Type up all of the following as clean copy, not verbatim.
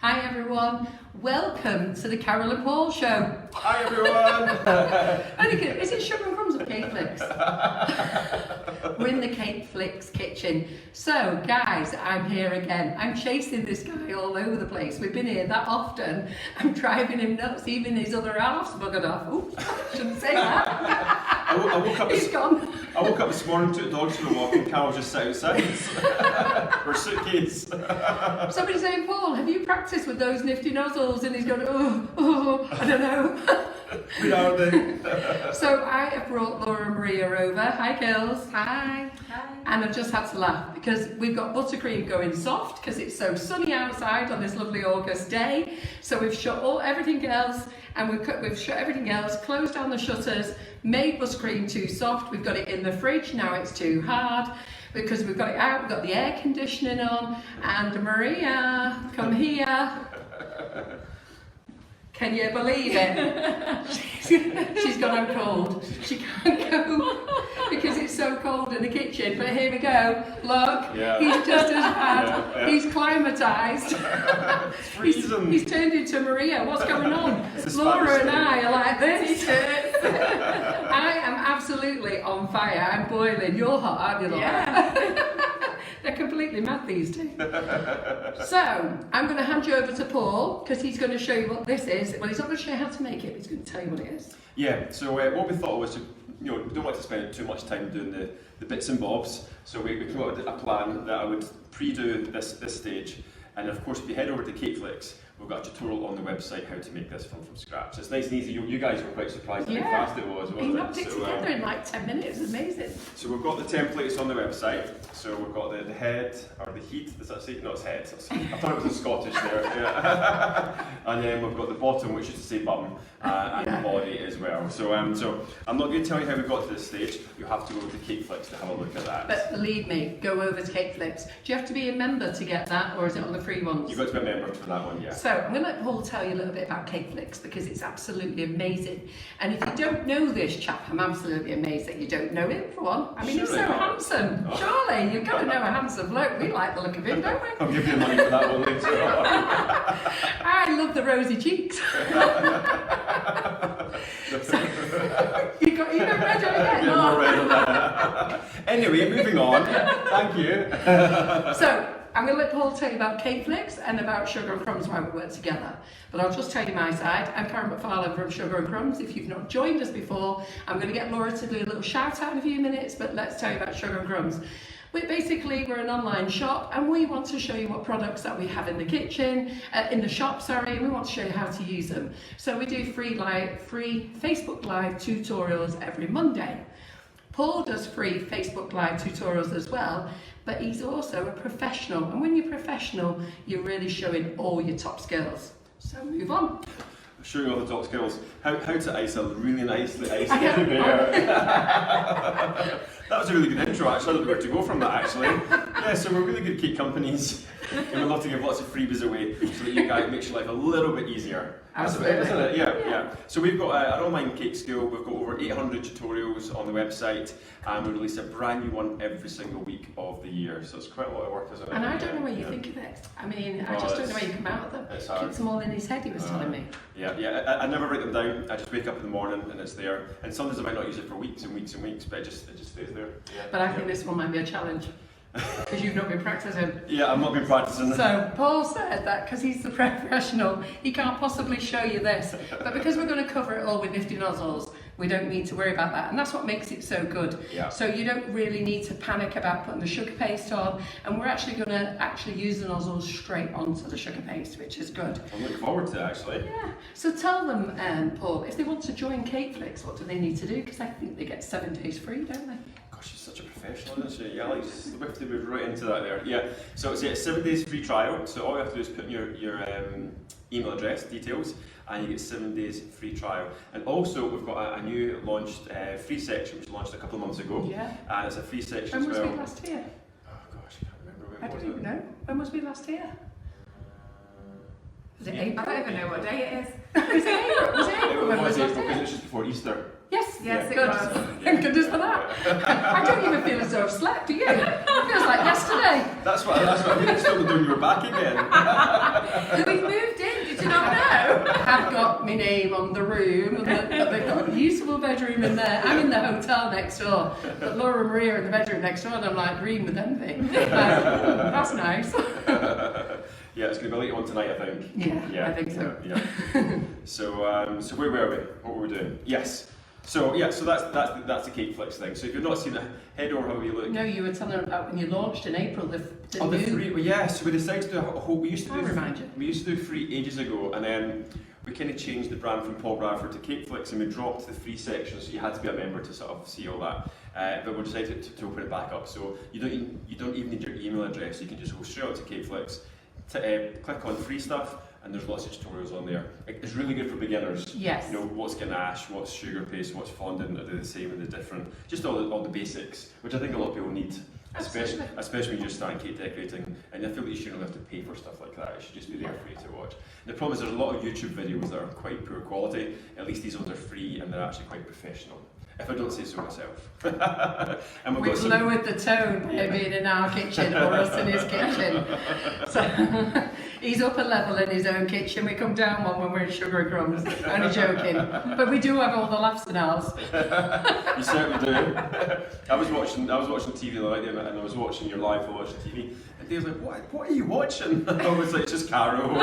Hi everyone, welcome to the Carol and Paul show. Hi everyone! Is it Sugar and Crumbs or CakeFlix? We're in the CakeFlix Kitchen. So guys, I'm here again. I'm chasing this guy all over the place. We've been here that often. I'm driving him nuts, even his other half's buggered off. Oops, shouldn't say that. I woke up He's gone. I woke up this morning, took the dogs for a walk, and Carol just sat outside. Her suitcase. Somebody's saying, Paul, have you practiced with those Nifty Nozzles? And he's going, oh, I don't know. We are they. So I have brought Laura and Maria over. Hi, girls. Hi. And I've just had to laugh because we've got buttercream going soft because it's so sunny outside on this lovely August day. So we've shut everything else, and we've shut everything else, closed down the shutters, made buttercream too soft. We've got it in the fridge, now it's too hard because we've got it out, we've got the air conditioning on. And Maria, come here. Can you believe it? She's gone out cold. She can't go because it's so cold in the kitchen. But here we go. Look, he's just as bad. He's climatised. He's turned into Maria. What's going on? Laura and I are like this. I am absolutely on fire. I'm boiling. You're hot, aren't you, Laura? Yeah. They're completely mad, these two. So, I'm going to hand you over to Paul, because he's going to show you what this is. Well, he's not going to show you how to make it, but he's going to tell you what it is. Yeah, so what we thought was, we don't want to spend too much time doing the bits and bobs, so we came up with a plan that I would pre-do this stage. And of course, if you head over to CakeFlix, we've got a tutorial on the website how to make this from scratch. It's nice and easy. You guys were quite surprised at how fast it was, wasn't it? He knocked it together in like 10 minutes. It's amazing. So we've got the templates on the website. So we've got the head, or the heat, does that say? No, it's head. I thought it was in Scottish there. Yeah. And then we've got the bottom, which is to say bum, and the body as well. So I'm not going to tell you how we got to this stage. You have to go to CakeFlix to have a look at that. But believe me, go over to CakeFlix. Do you have to be a member to get that, or is it on the free ones? You've got to be a member for that one, yeah. So I'm going to let Paul tell you a little bit about CakeFlix because it's absolutely amazing. And if you don't know this chap, I'm absolutely amazed that you don't know him, for one. I mean, he's so handsome. Oh. Surely, you've got to know a handsome bloke. We like the look of him, don't we? I'll give you money for that one later on. I love the rosy cheeks. So, you got red on again? Yeah, more red on that. Anyway, moving on. Thank you. So, I'm going to let Paul tell you about CakeFlix and about Sugar and Crumbs, why we work together. But I'll just tell you my side. I'm Karen McFarlane from Sugar and Crumbs. If you've not joined us before, I'm going to get Laura to do a little shout out in a few minutes, but let's tell you about Sugar and Crumbs. We're an online shop, and we want to show you what products that we have in the kitchen, in the shop, and we want to show you how to use them. So we do free Facebook Live tutorials every Monday. Paul does free Facebook Live tutorials as well, but he's also a professional. And when you're professional, you're really showing all your top skills. So move on. Showing all the top skills. How to ice a really nicely iced teddy bear. That was a really good intro, actually. I don't know where to go from that, actually. Yeah, so we're really good cake companies, and we love to give lots of freebies away so that you guys makes your life a little bit easier. Absolutely. Isn't it? Yeah. So we've got an online cake school. We've got over 800 tutorials on the website, and we release a brand new one every single week of the year. So it's quite a lot of work, isn't it? And I don't know where you think of it. I mean, I just don't know where you come out of them. Keeps them all in his head, he was telling me. Yeah. I never write them down. I just wake up in the morning and it's there. And sometimes I might not use it for weeks and weeks and weeks, but it just stays there. Yeah. But I think this one might be a challenge. Because you've not been practicing. Yeah, I've not been practicing. So Paul said that because he's the professional, he can't possibly show you this. But because we're going to cover it all with Nifty Nozzles, we don't need to worry about that. And that's what makes it so good. Yeah. So you don't really need to panic about putting the sugar paste on. And we're actually going to use the nozzles straight onto the sugar paste, which is good. I'm looking forward to it, actually. Yeah. So tell them, Paul, if they want to join CakeFlix, what do they need to do? Because I think they get 7 days free, don't they? She's such a professional, isn't she? Yeah, like whipped to move right into that there. Yeah. So it's 7 days free trial. So all you have to do is put in your email address details, and you get 7 days free trial. And also we've got a new launched free section which launched a couple of months ago. Yeah. And it's a free section when as well. When was we last here? Oh gosh, I can't remember when. I don't even know. When was we last here? Was it April? I don't even know what day it is. Was it April? Was it April? When was it last because here? it's just before Easter. Yes, Yes, it good. was. Thank goodness for that. I don't even feel as though I've slept, do you? It feels like yesterday. That's what I mean. It's still doing your back again. We moved in, did you not know? I've got my name on the room, and they've got a usable bedroom in there. I'm in the hotel next door, but Laura and Maria are in the bedroom next door, and I'm like green with envy. That's nice. Yeah, it's going to be a late one tonight, I think. Yeah, I think so. Yeah. So where were we? What were we doing? Yes. So that's the CakeFlix thing. So if you've not seen it, head over, have a wee look. No, you were telling about when you launched in April. The free. Well, yeah. So we decided to do a whole. We used to do free ages ago, and then we kind of changed the brand from Paul Bradford to CakeFlix, and we dropped the free section, so you had to be a member to sort of see all that. But we decided to open it back up, so you don't even need your email address. You can just go straight out to CakeFlix, click on free stuff, and there's lots of tutorials on there. It's really good for beginners. Yes. You know what's ganache, what's sugar paste, what's fondant, are they the same and the different? Just all the basics, which I think a lot of people need. Especially when you're just starting cake decorating, and I feel that you shouldn't have to pay for stuff like that. It should just be there for you to watch. The problem is there's a lot of YouTube videos that are quite poor quality. At least these ones are free and they're actually quite professional, if I don't say so myself. And we've lowered the tone by being in our kitchen or us in his kitchen. So he's up a level in his own kitchen. We come down one when we're in Sugar and Crumbs. Only joking, but we do have all the laughs in ours. You certainly do. I was watching TV the other night, and I was watching your live for watching TV, and Dave's like, "What are you watching?" I was like, "Just Caro."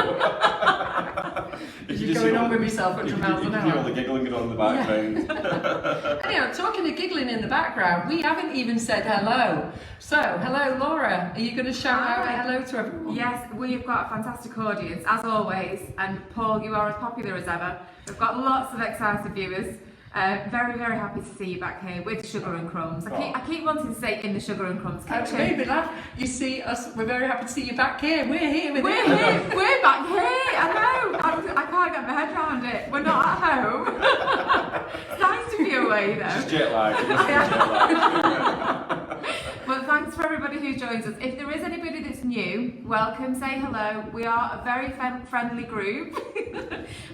You're going on with myself 100 miles an hour. You hear all the giggling going on in the background. Yeah. Anyhow, talking of giggling in the background, we haven't even said hello. So, hello Laura, are you going to shout out a hello to everyone? Yes, we've got a fantastic audience, as always, and Paul, you are as popular as ever. We've got lots of excited viewers. Very, very happy to see you back here with Sugar and Crumbs. I keep wanting to say in the Sugar and Crumbs kitchen. It made me laugh. You see us, we're very happy to see you back here. We're here with you. We're back here. I know. I can't get my head around it. We're not at home. It's nice to be away though. Just jet lag. But thanks for everybody who joins us. If there is anybody that's new, welcome, say hello. We are a very friendly group.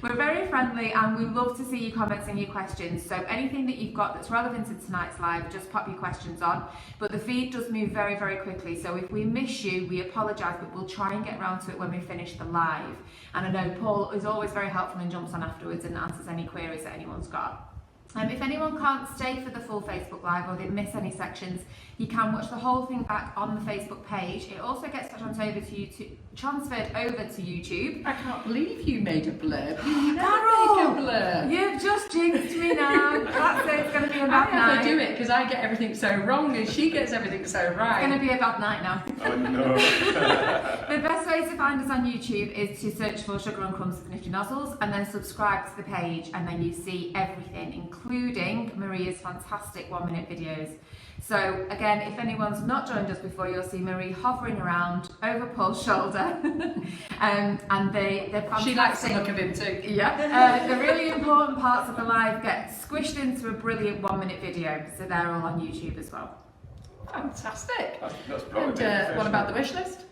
We're very friendly and we love to see your comments and your questions. So anything that you've got that's relevant to tonight's live, just pop your questions on. But the feed does move very, very quickly. So if we miss you, we apologise, but we'll try and get round to it when we finish the live. And I know Paul is always very helpful and jumps on afterwards and answers any queries that anyone's got. If anyone can't stay for the full Facebook Live or they miss any sections, you can watch the whole thing back on the Facebook page. It also gets transferred over to YouTube. I can't believe you made a blurb. You never Carol, make a blurb. You've just jinxed me now. That's it. It's going to be a bad I night. never do it because I get everything so wrong and she gets everything so right. It's going to be a bad night now. Oh no. The best way to find us on YouTube is to search for Sugar and Crumbs with Nifty Nozzles and then subscribe to the page, and then you see everything, including Maria's fantastic 1-minute videos. So again, if anyone's not joined us before, you'll see Marie hovering around over Paul's shoulder. And they're fantastic. She likes the look of him too. Yeah. The really important parts of the live get squished into a brilliant 1-minute video. So they're all on YouTube as well. Fantastic. That's brilliant. And what about the wish list?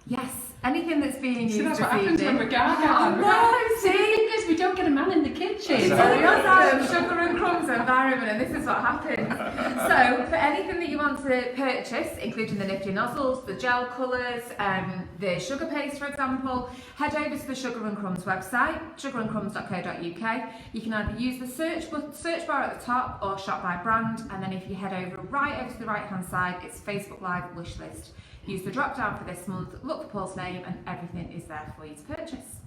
Yes. Anything that's being used So that's this what happens evening. when we're gaga. Oh, no, see? Because we don't get a man in the kitchen. So we also have Sugar and Crumbs environment, and this is what happens. So for anything that you want to purchase, including the Nifty Nozzles, the gel colours, the sugar paste for example, head over to the Sugar and Crumbs website, sugarandcrumbs.co.uk. You can either use the search bar at the top or shop by brand, and then if you head over to the right hand side, it's Facebook Live wish list. Use the drop down for this month, look for Paul's name, and everything is there for you to purchase.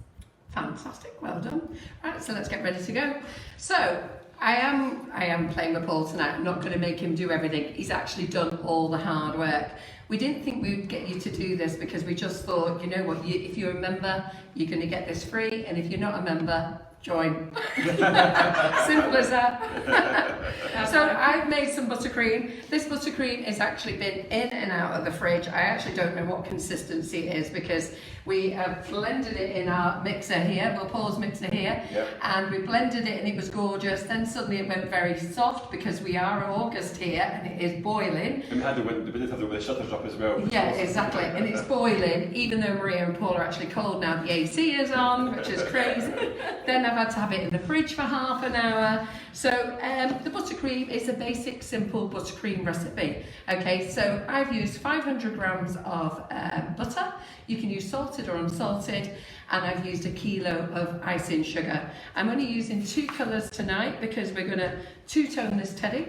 Fantastic, well done. Right, so let's get ready to go. So I am playing with Paul tonight. I'm not going to make him do everything. He's actually done all the hard work. We didn't think we'd get you to do this because we just thought, you know what, if you're a member, you're going to get this free, and if you're not a member, join. Simple as that. So I've made some buttercream. This buttercream has actually been in and out of the fridge. I actually don't know what consistency it is because we have blended it in our mixer here, well, Paul's mixer here, and we blended it and it was gorgeous. Then suddenly it went very soft because we are in August here and it is boiling. And we did have the shutters up as well. Yeah, exactly, and it's boiling, even though Maria and Paul are actually cold now. The AC is on, which is crazy. Then I've had to have it in the fridge for half an hour. So the buttercream is a basic, simple buttercream recipe. Okay, so I've used 500 grams of butter. You can use salted or unsalted, and I've used a kilo of icing sugar. I'm only using 2 colours tonight because we're going to two-tone this teddy.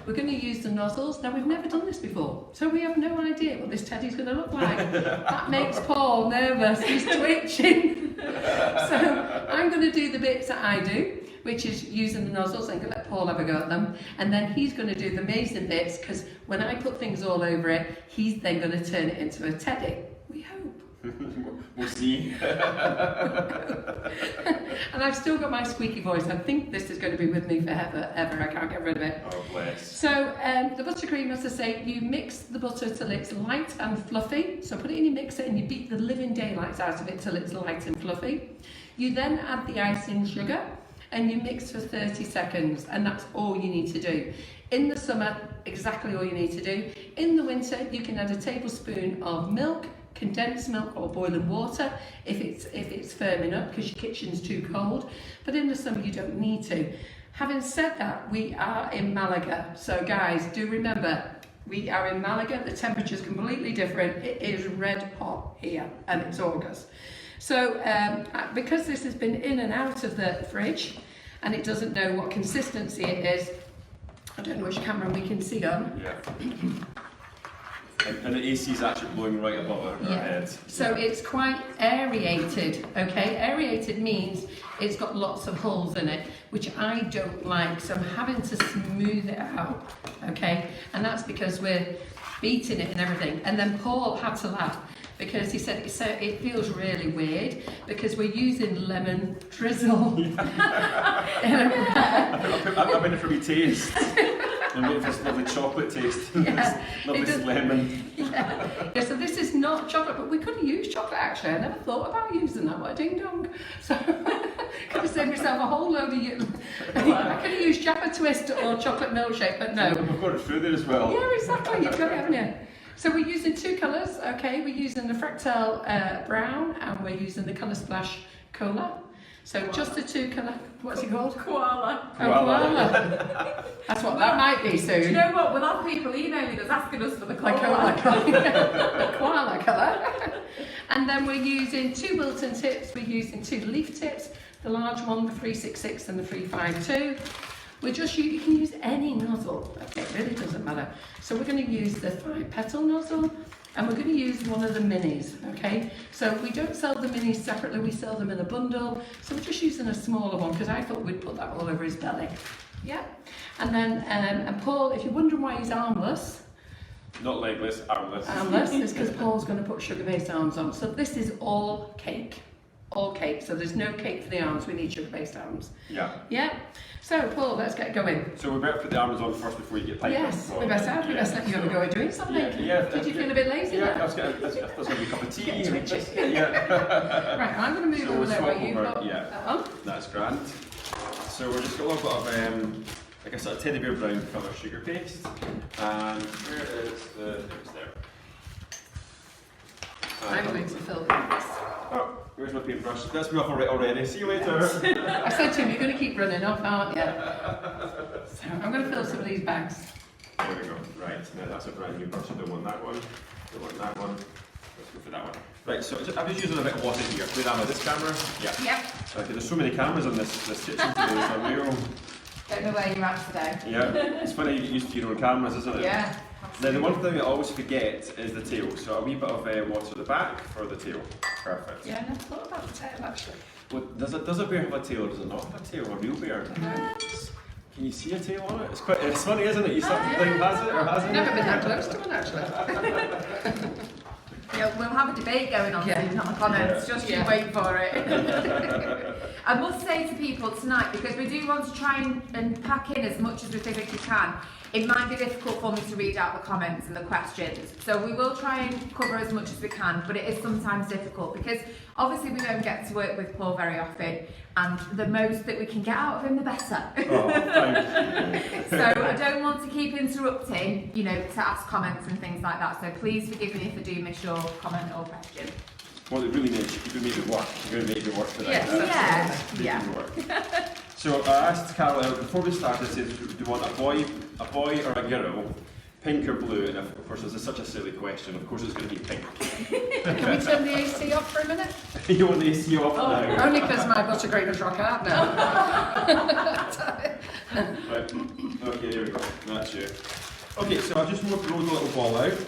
We're going to use the nozzles. Now, we've never done this before, so we have no idea what this teddy's going to look like. That makes Paul nervous. He's twitching. So I'm going to do the bits that I do, which is using the nozzles. I'm going to let Paul have a go at them. And then he's going to do the amazing bits, because when I put things all over it, he's then going to turn it into a teddy. We hope. We'll see. And I've still got my squeaky voice. I think this is going to be with me forever, ever. I can't get rid of it. Oh, bless. So the buttercream, as I say, you mix the butter till it's light and fluffy. So put it in your mixer and you beat the living daylights out of it till it's light and fluffy. You then add the icing sugar and you mix for 30 seconds, and that's all you need to do. In the summer, exactly all you need to do. In the winter, you can add a tablespoon of milk, condensed milk or boiling water if it's firming up because your kitchen's too cold, but in the summer you don't need to. Having said that, we are in Malaga, so guys, do remember we are in Malaga. The temperature's completely different. It is red hot here and it's August. So because this has been in and out of the fridge and it doesn't know what consistency it is, I don't know which camera we can see on. Yeah. And the AC is actually blowing right above our head. So it's quite aerated, okay? Aerated means it's got lots of holes in it, which I don't like, so I'm having to smooth it out, okay? And that's because we're beating it and everything. And then Paul had to laugh because he said it feels really weird because we're using lemon drizzle. I'm in it for me taste. I'm waiting for this lovely chocolate taste. Yeah, lovely lemon. Yeah, so this is not chocolate, but we could have used chocolate actually. I never thought about using that. What a ding dong. So could have saved myself a whole load of I could have used Jaffa Twist or chocolate milkshake, but no. We've got it through there as well. Yeah, exactly. You've got it, haven't you? So we're using 2 colours, okay? We're using the Fractal Brown and we're using the Colour Splash Cola. So just the 2 colour, what's it called? Koala. Oh, koala. That's what that might be soon. Do you know what? We'll have people emailing us asking us for the koala. The koala colour. And then we're using 2 Wilton tips, we're using 2 leaf tips, the large one, the 366 and the 352. You can use any nozzle, okay, it really doesn't matter. So we're going to use the 5-petal nozzle and we're going to use one of the minis, okay? So we don't sell the minis separately, we sell them in a bundle. So we're just using a smaller one because I thought we'd put that all over his belly. Yeah. And then, and Paul, if you're wondering why he's armless. Not legless, armless. Armless is because Paul's going to put sugar-based arms on. So this is all cake. All cake, so there's no cake for the arms, we need sugar-based arms. Yeah. Yeah? So, Paul, let's get going. So we better put the arms on first before you get piped. Yes, we best have. We best let you have a go at doing something. Yeah. Did you feel a bit lazy Yeah, there? that's going to be a cup of tea. Get twitchy. Yeah. Right, I'm going to move So over we'll there swap where you've over, got yeah. that one. That's grand. So we're just got a little bit of, like I said, teddy bear brown colour sugar paste. And where is it's there. I'm going to fill this. Oh, where's my paintbrush? That's me off already. See you later. I said to him, you're going to keep running off, aren't you? So I'm going to fill some of these bags. There we go. Right, now that's a brand new brush. I don't want that one. Don't want that one. Let's go for that one. Right, so I'm just using a bit of water here. Play that with this camera. Yeah. Yep. Okay, there's so many cameras on this kitchen today. It's unreal. Don't know where you're at today. Yeah, it's funny you get used to your own cameras, isn't it? Yeah. Now the one thing I always forget is the tail. So a wee bit of water at the back for the tail. Perfect. Yeah, I never thought about the tail actually. Well, does a bear have a tail or does it not have a tail? A real bear? Can you see a tail on it? It's funny, isn't it? You something has it or hasn't it? Never been that close to one actually. Yeah, we'll have a debate going on soon, not the comments, just you wait for it. I must say to people tonight, because we do want to try and pack in as much as we physically can, it might be difficult for me to read out the comments and the questions. So we will try and cover as much as we can, but it is sometimes difficult because obviously we don't get to work with Paul very often, and the most that we can get out of him, the better. Oh, thank you. So I don't want to keep interrupting, to ask comments and things like that. So please forgive me if I do miss your comment or question. Well, it really needs, you're going to make it work. You're going to make it work tonight. Yes. Yeah. Make it work. So I asked Carol out, before we started, I said, do you want a boy or a girl? Pink or blue? And of course, this is such a silly question. Of course, it's going to be pink. Can we turn the AC off for a minute? You want the AC off now? Only because my buttercream is rock hard now. Right. Okay, here we go. That's you. Okay, so I've just rolled a little ball out.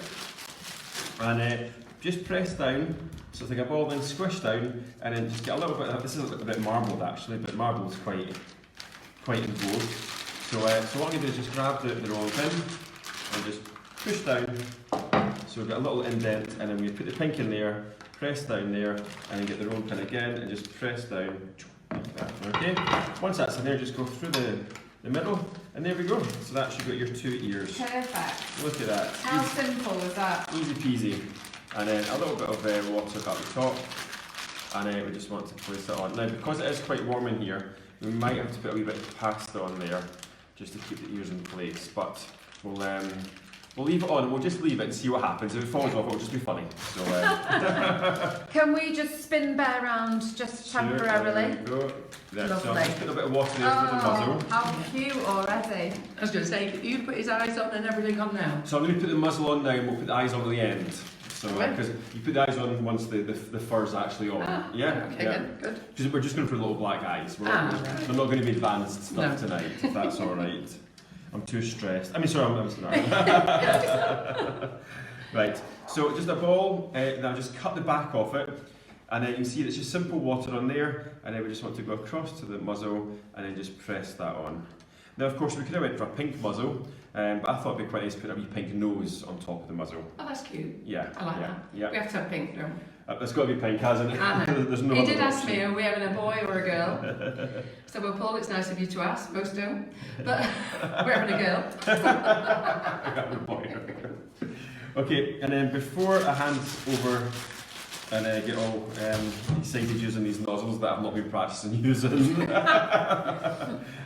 And just press down. So it's like a ball, then squish down, and then just get a little bit. This is a bit marbled actually, but marble's quite in vogue. So what I'm going to do is just grab the rolling pin and just push down. So we've got a little indent, and then we put the pink in there, press down there, and then get the rolling pin again, and just press down like that. Okay. Once that's in there, just go through the middle, and there we go. So that's you've got your 2 ears. Perfect. Look at that. How simple is that? Easy peasy. And then a little bit of water at the top, and then we just want to place it on. Now, because it is quite warm in here, we might have to put a wee bit of pasta on there just to keep the ears in place. But we'll leave it on. We'll just leave it and see what happens. If it falls off, it'll just be funny. So, can we just spin Bear around just temporarily? Sure, there we go. So Lovely. I'll just put a bit of water there for the muzzle. How cute already. I was going to say, you put his eyes on and everything on now. So I'm going to put the muzzle on now, and we'll put the eyes on at the end. So, because you put the eyes on once the fur's actually on. Yeah. Okay, Yeah. good. We're just going for little black eyes. We're not going to be advanced stuff tonight, if that's all right. I'm too stressed. I mean, sorry, I'm sorry. Right, so just a ball, now just cut the back off it, and then you can see it's just simple water on there, and then we just want to go across to the muzzle, and then just press that on. Now, of course, we could have went for a pink muzzle, but I thought it'd be quite nice to put a wee pink nose on top of the muzzle. Oh, that's cute. Yeah. I like that. Yeah. We have to have pink, don't we? It's got to be pink, hasn't it? I know. There's no He other did ask option. me, are we having a boy or a girl? So, well, Paul, it's nice of you to ask. Most don't. But we're having a girl. Okay, and then before I hand over and get all excited using these nozzles that I've not been practicing using,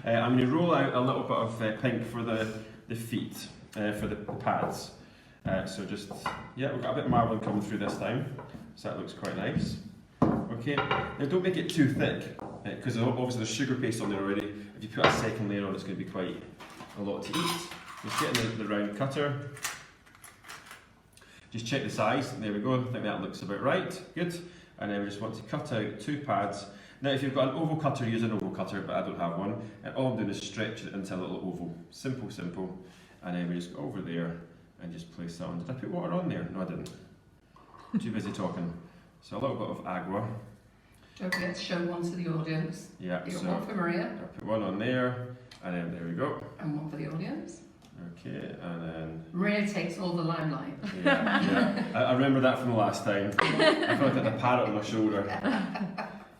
I'm going to roll out a little bit of pink for the feet, for the pads. So just, yeah, we've got a bit of marbling coming through this time, so that looks quite nice. Okay, now don't make it too thick, because obviously there's sugar paste on there already. If you put a second layer on, it's going to be quite a lot to eat. Just get in the round cutter. Just check the size, there we go, I think that looks about right, good. And then we just want to cut out 2 pads. Now if you've got an oval cutter, use an oval cutter, but I don't have one. And all I'm doing is stretch it into a little oval. Simple, simple. And then we just go over there and just place that on. Did I put water on there? No, I didn't. Too busy talking. So a little bit of agua. Don't forget to show one to the audience. Yeah, You got so one for Maria I put one on there, and then there we go. and one for the audience. Okay, and then... Maria takes all the limelight. Yeah. I remember that from the last time. I felt like I had a parrot on my shoulder.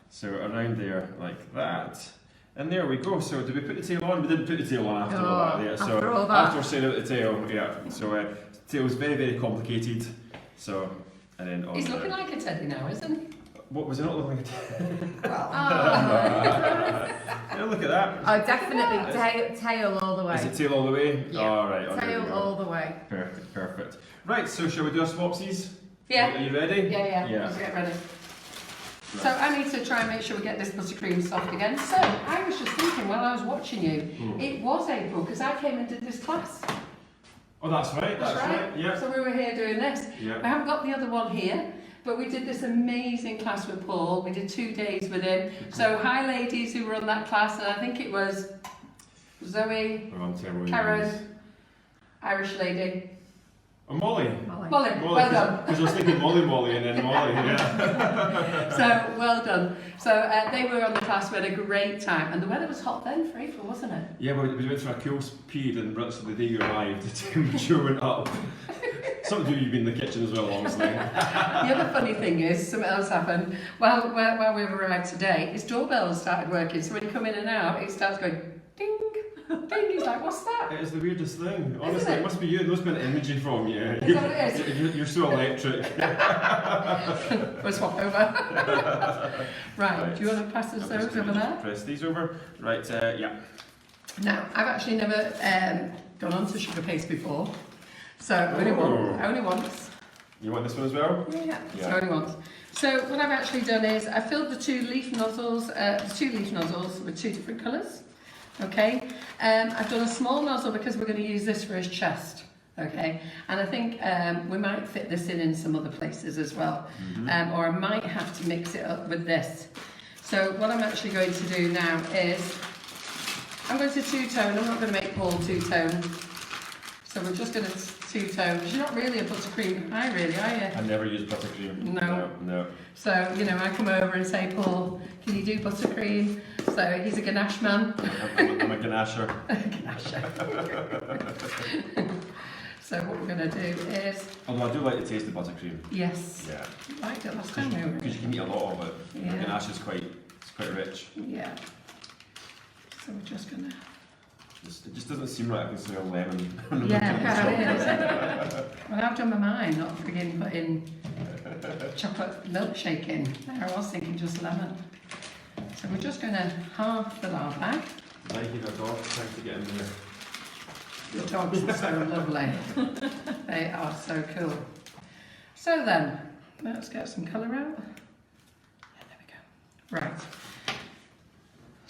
So around there, like that. And there we go. So did we put the tail on? We didn't put the tail on after all that. Yeah. So after all that. after saying out the tail, yeah. So the tail is very, very complicated. So, and then on He's there. looking like a teddy now, isn't he? What was it not looking like a tail? Well, Yeah, look at that. Oh, definitely tail all the way. Is it tail all the way? Yeah. All right. Oh, there we Tail go. all the way. Perfect, perfect. Right, so shall we do our swapsies? yeah. Are you ready? Yeah. Yeah. Let's get ready. Right. So I need to try and make sure we get this buttercream soft again. So I was just thinking while I was watching you, it was April because I came and did this class. Oh, that's right. That's right. Yeah. So we were here doing this. Yeah. I haven't got the other one here, but we did this amazing class with Paul. We did 2 days with him. So hi ladies who were on that class, and I think it was Zoe, We're on terrible Karen, names. Irish lady. Oh, Molly. Molly, well done. Because I was thinking Molly and then Molly, yeah. So well done. So they were on the class, we had a great time, and the weather was hot then for April, wasn't it? Yeah, but we went through a cool period in Brits the day you arrived, the temperature went up. Something to do you've been in the kitchen as well, honestly. The other funny thing is, something else happened. While we've arrived today, his doorbell started working, so when you come in and out, it starts going ding, ding. He's like, what's that? It is the weirdest thing. Honestly, it? it must be you. It must be an imagery from you. Is that what it is? You're so electric. We'll swap over. Right, do you want to pass us those over there? Press these over. Right, yeah. Now, I've actually never gone on to sugar paste before, so only once. You want this one as well? Yeah, that's what he wants. So what I've actually done is I filled the two leaf nozzles with two different colours. Okay, I've done a small nozzle because we're going to use this for his chest. Okay, and I think we might fit this in some other places as well, or I might have to mix it up with this. So what I'm actually going to do now is I'm going to two-tone. I'm not going to make Paul two-tone. So we're just going to two-tone. You're not really a buttercream guy, really, are you? I never use buttercream. No. No. So, you know, I come over and say, Paul, can you do buttercream? So he's a ganache man. I'm a ganasher. So what we're going to do is... Although I do like the taste of buttercream. Yes. Yeah. I liked it last time we were. Because you can eat a lot of it. Yeah. Ganache is quite rich. Yeah. So we're just going to... It just doesn't seem right I can smell lemon. Yeah, well, I've done my mind, not frigging putting chocolate milkshake in. There, I was thinking just lemon. So we're just going to half fill our bag. Like your dog trying to get in there. Your dogs are so lovely. They are so cool. So then, let's get some colour out. Yeah, there we go. Right.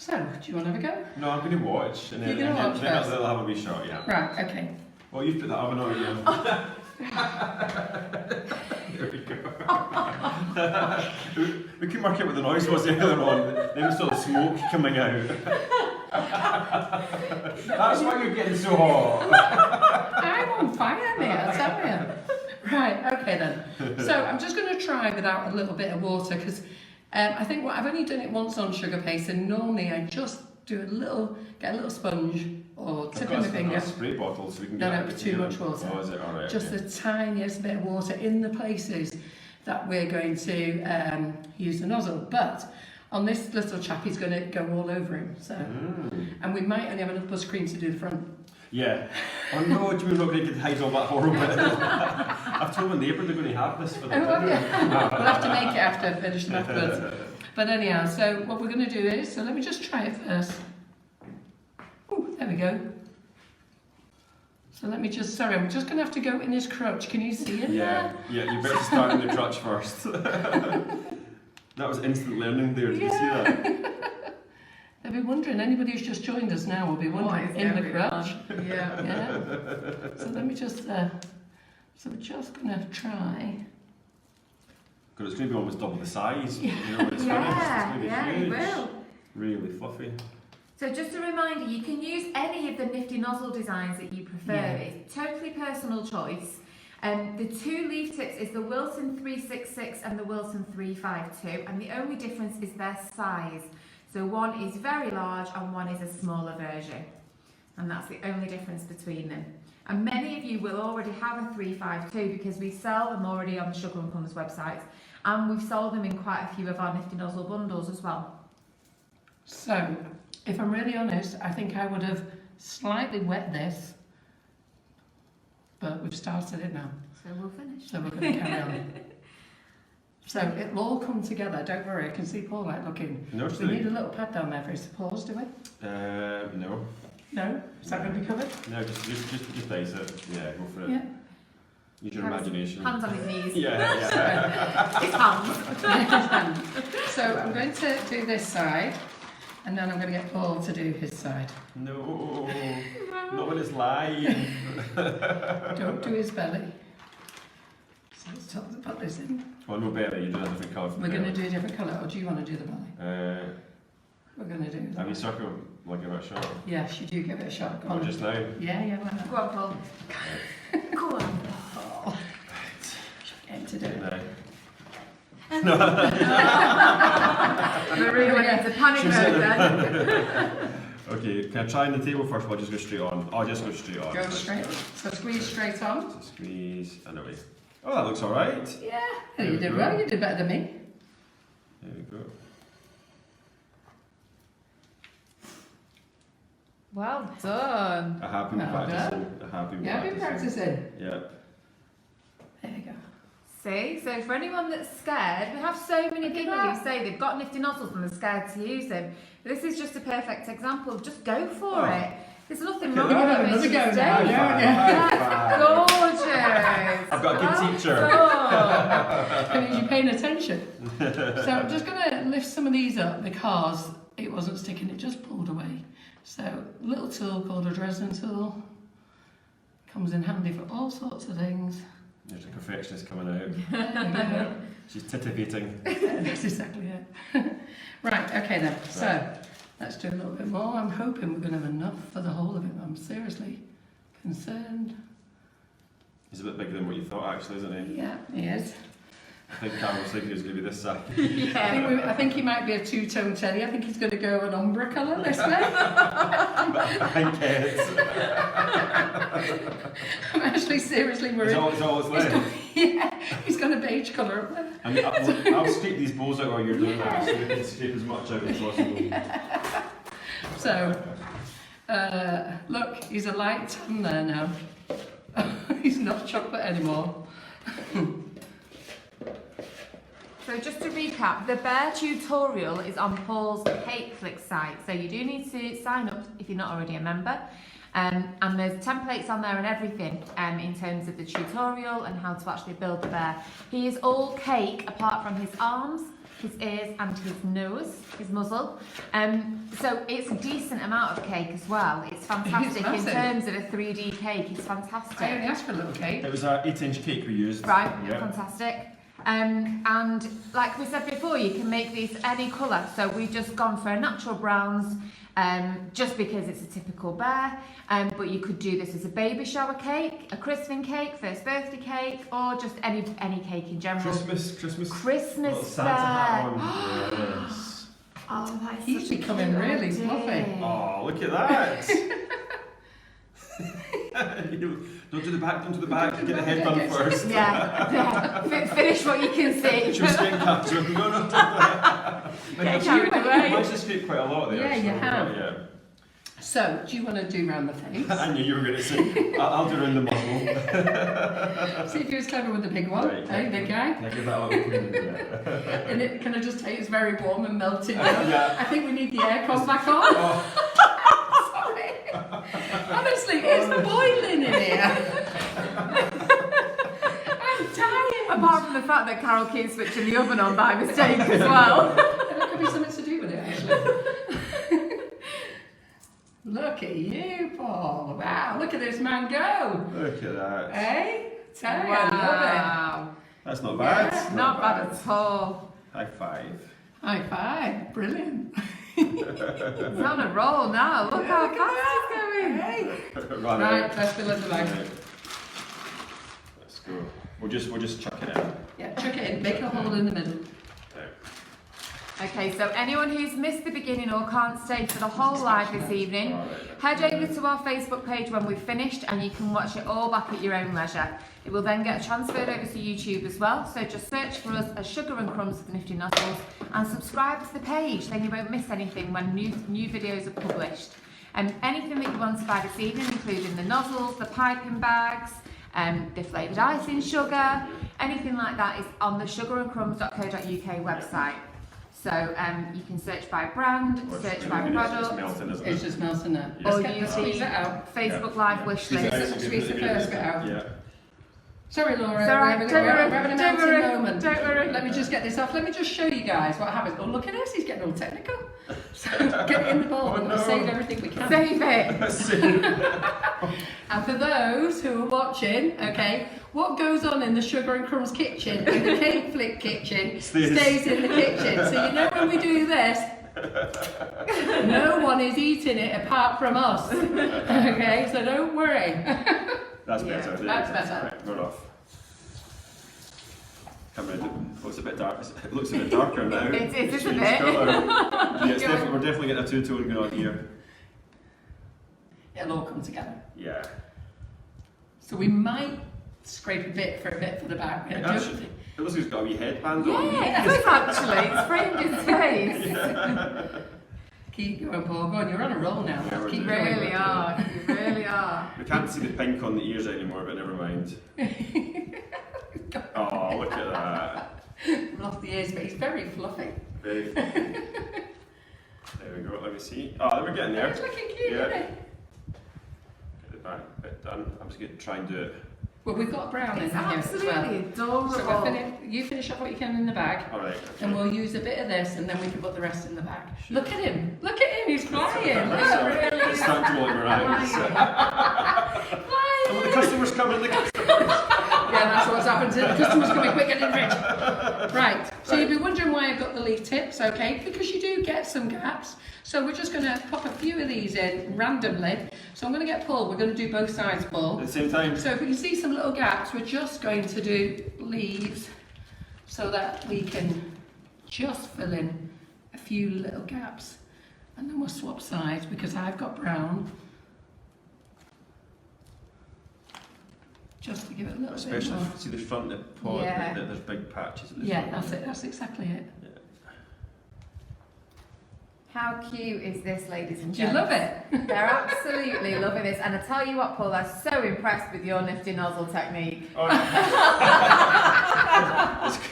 So, do you want to have a go? No, I'm going to watch, and then I'll have a wee shot, yeah. Right, okay. Well, you've put that oven on again. There we go. We couldn't work out what the noise was earlier on. Then we saw the smoke coming out. That's why you're getting so hot. I'm on fire, mate, I tell you. Right, okay then. So, I'm just going to try without a little bit of water, because I think I've only done it once on sugar paste, and normally I just do get a little sponge or tip in my finger. I've got a spray bottle so we can No, it's too much water. Oh, is it? All right, just the tiniest bit of water in the places that we're going to use the nozzle. But on this little chap, he's going to go all over him. So, and we might only have enough buttercream to do the front. Yeah. Oh no, do you mean we're not going to get hide all that horrible? I've told my neighbour they're going to have this for the dinner. We'll have to make it after finishing afterwards. But anyhow, so what we're going to do is, so let me just try it first. Ooh, there we go. So let me just, sorry, I'm just going to have to go in his crotch. Can you see it? Yeah, you better start in the crotch first. That was instant learning there, did you see that? They'll be wondering, anybody who's just joined us now will be wondering, in the crotch. Yeah. So let me just, so we're just going to try. Because it's going to be almost double the size. You know, when it's yeah, huge. it will. Really fluffy. So just a reminder, you can use any of the Nifty Nozzle designs that you prefer. Yeah. It's totally personal choice. The two leaf tips is the Wilson 366 and the Wilson 352, and the only difference is their size. So one is very large and one is a smaller version, and that's the only difference between them. And many of you will already have a 352 because we sell them already on the Sugar and Crumbs website, and we've sold them in quite a few of our Nifty Nozzle bundles as well. So, if I'm really honest, I think I would have slightly wet this, but we've started it now. So we'll finish. So we're going to carry on. So it'll all come together, don't worry, I can see Paul like looking. No, we need a little pad down there for his paws, do we? No. No? Is that going to be covered? No, just ice it. Yeah, go for it. Yeah. Use your imagination. Hands on his knees. Yeah. His hands. So I'm going to do this side, and then I'm going to get Paul to do his side. No, not when it's lying. Don't do his belly. So let's put this in. Well, no belly, you do a different colour from We're the going to belly. do a different colour, or do you want to do the belly? We're going to do Have that. you circle like a bit short? Yes, you do give it a shot. Go Or on. just now? Yeah, why not? Go on, Paul. Go on. Oh. Get him to do it. No. Maria went into panic mode then. Okay, can I try on the table first or I'll just go straight on? I'll just go straight on. Go straight. So squeeze straight on. So squeeze, and away. Oh, that looks alright. Yeah, you did well. You did better than me. There we go. Well done. I have been Well practicing. I have been Yeah, I've been practicing. Yeah. There you go. See, so for anyone that's scared, we have so many people who say they've got Nifty Nozzles and they're scared to use them. This is just a perfect example. Just go for it. There's nothing wrong with it. Another go now. Gorgeous. Congratulations! I've got a good teacher. That means you're paying attention. So I'm just going to lift some of these up because it wasn't sticking, it just pulled away. So little tool called a Dresden tool. Comes in handy for all sorts of things. There's a perfectionist coming out. There you go. She's titivating. That's exactly it. Right, okay then. So let's do a little bit more. I'm hoping we're going to have enough for the whole of it. I'm seriously concerned. He's a bit bigger than what you thought, actually, isn't he? Yeah, he is. I think Cam was thinking he was going to be this size. I think he might be a two-tone teddy. I think he's going to go an ombre colour this way. I think it's. I'm actually seriously worried. It's all it's left. Yeah, he's got a beige colour up there. I mean, I'll scrape these bowls out while you're doing that, so we can scrape as much out as possible. So, look, he's a light tan there now. He's not chocolate anymore. So just to recap, the bear tutorial is on Paul's CakeFlix site, so you do need to sign up if you're not already a member. And there's templates on there and everything in terms of the tutorial and how to actually build the bear. He is all cake apart from his arms, his ears and his nose, his muzzle. So it's a decent amount of cake as well. It's fantastic in terms of a 3D cake. It's fantastic. I only asked for a little cake. It was an 8-inch cake we used. Right, Yeah. fantastic. And like we said before, you can make these any colour. So we've just gone for natural browns, just because it's a typical bear. But you could do this as a baby shower cake, a christening cake, first birthday cake, or just any cake in general. Christmas Little Santa hat on. Yes. Oh, that's He's such a becoming cute really idea. fluffy. Oh, look at that! Don't do the back, don't do the back. Get the head done first. Yeah. Finish what you can see. She was getting captured. No, don't do that. Get carried away. You actually scraped quite a lot there. Yeah, you so, have. Yeah. So, do you want to do round the face? I knew you were going to say, I'll do around the muzzle. See if he was clever with the big one. Right, Hey, big guy. Can I give that a little clean there? And it, can I just tell you, it's very warm and melted. Yeah. I think we need the aircon back on. Oh, Sorry. Honestly, it's boiling in here. I'm dying. Apart from the fact that Carol keeps switching the oven on by mistake as well. There could be something to do with it, actually. Look at you, Paul. Wow, look at this man go. look at that. Hey? Tell you, I Wow. That's not bad. Yeah, Not bad at all. High five. love it. High five. Brilliant. It's on a roll now. Look how fast it's going. Hey. Run Right, out. let's fill in the bag. Right. Let's go. We'll just chuck it in. Yeah, chuck it in. Make a hole in the middle. Right. Okay, so anyone who's missed the beginning or can't stay for the whole live this evening, head over to our Facebook page when we've finished and you can watch it all back at your own leisure. It will then get transferred over to YouTube as well, so just search for us as Sugar and Crumbs with Nifty Nozzles and subscribe to the page, then you won't miss anything when new videos are published. And anything that you want to buy this evening, including the nozzles, the piping bags, the flavoured icing sugar, anything like that is on the sugarandcrumbs.co.uk website. So you can search by brand, search by It's product, melting, isn't It's it? just melting there. Yeah. or Let's use squeeze it the out. Facebook Live wish Squeeze it list. out. Squeeze the first bit out. Yeah. Sorry, Laura. It's all right, we're don't worry, having a don't melting worry, moment. don't worry. Let me just get this off. Let me just show you guys what happens. Oh, look at us. He's getting all technical. So get it in the bowl. Oh, We'll no. save everything we can. Save it. And for those who are watching, okay, what goes on in the Sugar and Crumbs kitchen, in the CakeFlix kitchen, stays in the kitchen. So you know when we do this, no one is eating it apart from us. Okay, so don't worry. That's Yeah, better. that's better. Right, good off. Looks a bit dark. It looks a bit darker now. It is, It's isn't changed it? colour. Yeah, it's we're definitely getting a two-tone going on here. It'll all come together. Yeah. So we might scrape a bit for the back. It looks like it's got a wee headband on. Yeah, it does actually. It's framed his face. Keep going, Paul. Go on, you're on a roll now. Yeah, we're Keep You doing going. really are. You really are. We can't see the pink on the ears anymore, but never mind. Oh, look at that. I've lost the ears, but he's very fluffy. Very there we go, let me see. Oh, we're getting there. He's looking cute, Yeah. isn't he? Get the back bit done. I'm just going to try and do it. Well, we've got brown in It's here as absolutely well. adorable. So you finish off what you can in the bag, All right. and we'll use a bit of this, and then we can put the rest in the bag. Sure. Look at him! Look at him! He's flying! Look, So, really it's starting to look right. flying! Oh, the customers coming. The customers. Yeah, that's what's happened. The customers coming quick and in rich. Right. So you'll be wondering why I've got the leaf tips, okay? Because you do get some gaps. So we're just going to pop a few of these in randomly. So I'm going to get Paul. We're going to do both sides, Paul. At the same time. So if we can see some little gaps, we're just going to do leaves so that we can just fill in a few little gaps. And then we'll swap sides because I've got brown. Just to give it a little Especially bit more. see the front of the pot, Yeah. there's big patches in the Yeah, front. that's it. That's exactly it. Yeah. How cute is this, ladies and Do you gents? love it? They're absolutely loving this. And I tell you what, Paul, I'm so impressed with your nifty nozzle technique. Oh,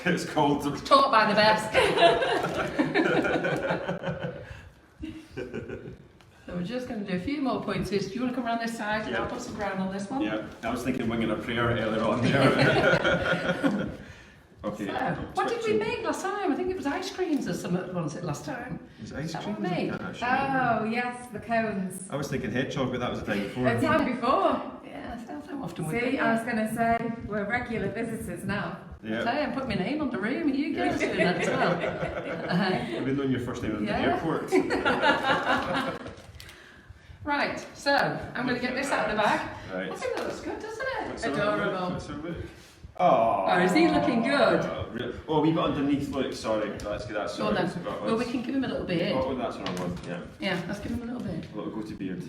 it's called. Taught by the best. So we're just going to do a few more pointers. Do you want to come around this side? Yeah. I'll put some brown on this one. Yeah, I was thinking winging a prayer earlier on there. Okay. So, what did we make last time? I think it was ice creams or something, wasn't it, last time? Is ice Is that cream? what we made? I can't actually remember. Oh, yes, the cones. I was thinking hedgehog, but that was the time before. The time before. Yeah, that's how often we See, do I was it. going to say, we're regular visitors now. I Yeah. tell you, I put my name on the room and you guys Yeah. doing that as well. I've been knowing your first name at the Yeah. airport. Right, so I'm going to get this out of the bag. Right. I think that looks good, doesn't it? Let's have a look, Adorable. let's have a look. Oh, Oh, is he looking good? Oh, we got underneath. Look, sorry. Let's get that Go on sorted. then. Well, we can give him a little beard. Oh, that's the wrong one. Yeah, Yeah, let's give him a little beard. a little goatee beard.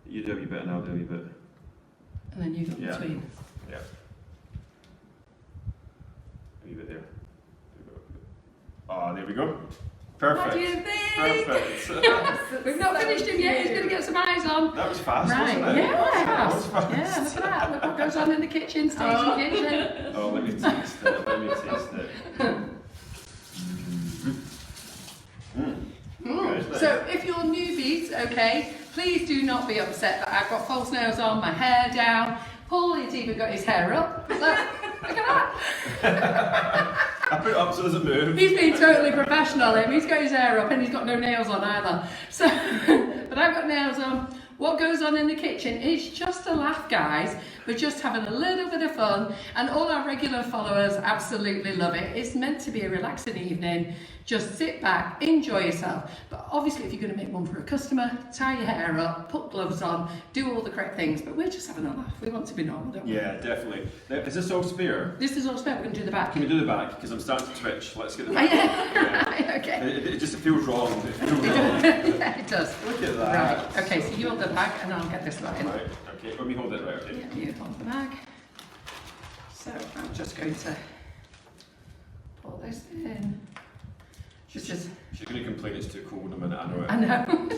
You do a wee bit, and I'll do a wee bit. And then you go Yeah. between. Yeah. A wee bit there. Oh, there we go. Perfect. What do you think? Perfect. We've not finished him yet, he's going to get some eyes on. That was fast, Right, wasn't it? yeah, That was fast. yeah, look at that. Look what goes on in the kitchen, Stacey kitchen. Oh, let me taste it. Let me taste it. Good, So if you're newbies, okay, please do not be upset that I've got false nails on, my hair down. Paul has even got his hair up. Look at that. I put it up so it doesn't move. He's been totally professional. He's got his hair up and he's got no nails on either. So, but I've got nails on. What goes on in the kitchen is just a laugh, guys. We're just having a little bit of fun, and all our regular followers absolutely love it. It's meant to be a relaxing evening. Just sit back, enjoy yourself. But obviously, if you're going to make one for a customer, tie your hair up, put gloves on, do all the correct things. But we're just having a laugh. We want to be normal, don't we? Yeah, definitely. Now, is this all spare? This is all spare. We're going to do the back. Can we do the back? Because I'm starting to twitch. Let's get the Oh, back. yeah. Right, okay. It just feels wrong. It feels wrong. Yeah, it does. Look at that. Right. Okay, so you hold the back, and I'll get this one in. Right. Okay. Let me hold it right. Okay. Yeah, you hold the bag. So I'm just going to pull this in. She's going to complain it's too cold in a minute. I know it. I know.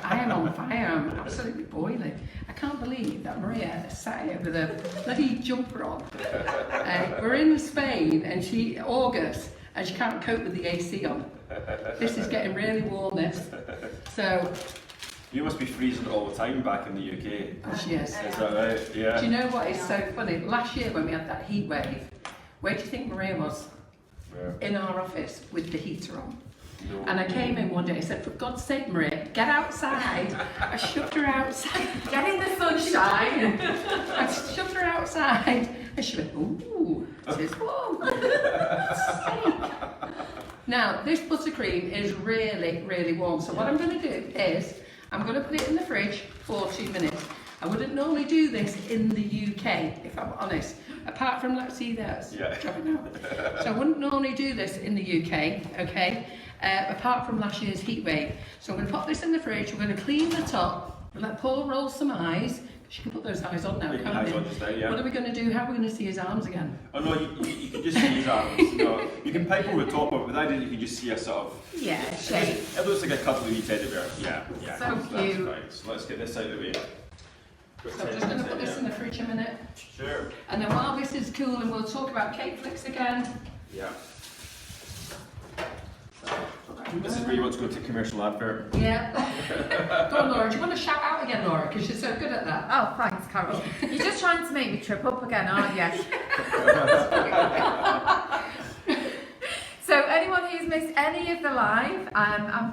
I am on fire. I'm absolutely boiling. I can't believe that Maria sat here with a bloody jumper on. We're in Spain, and August, and she can't cope with the AC on. This is getting really warm. This. So. You must be freezing all the time back in the UK. Oh, she is. Is that right? Yeah. Do you know what is so funny? Last year when we had that heat wave, where do you think Maria was? Yeah. In our office with the heater on. No. And I came in one day and said, for God's sake, Maria, get outside. I shoved her outside. Get in the sunshine. I shoved her outside. And she went, ooh, it is warm. Now, this buttercream is really, really warm. So what I'm going to do is, I'm going to put it in the fridge for 2 minutes. I wouldn't normally do this in the UK, if I'm honest. Apart from, let's see, that's dropping out. So I wouldn't normally do this in the UK, okay? Apart from last year's heat wave. So I'm going to pop this in the fridge. We're going to clean the top. We'll let Paul roll some eyes. She can put those eyes on now, can't Eyes we? on just now, yeah. What are we going to do? How are we going to see his arms again? Oh no, you can just see his arms. No, you can pipe over the top of it, but then you can just see a sort of. Yeah, shape. It looks like a cuddly wee teddy bear. Yeah, yeah. So that's cute. Right. So let's get this out of the way. So I'm just going to put this in the fridge a minute. Sure. And then while this is cool, and we'll talk about CakeFlix again. Yeah. So put that This is where you want to go to commercial advert. Yeah. Go on, Laura. Do you want to shout out again, Laura? Because you're so good at that. Oh, thanks, Carol. You're just trying to make me trip up again, aren't you? So anyone who's missed any of the live,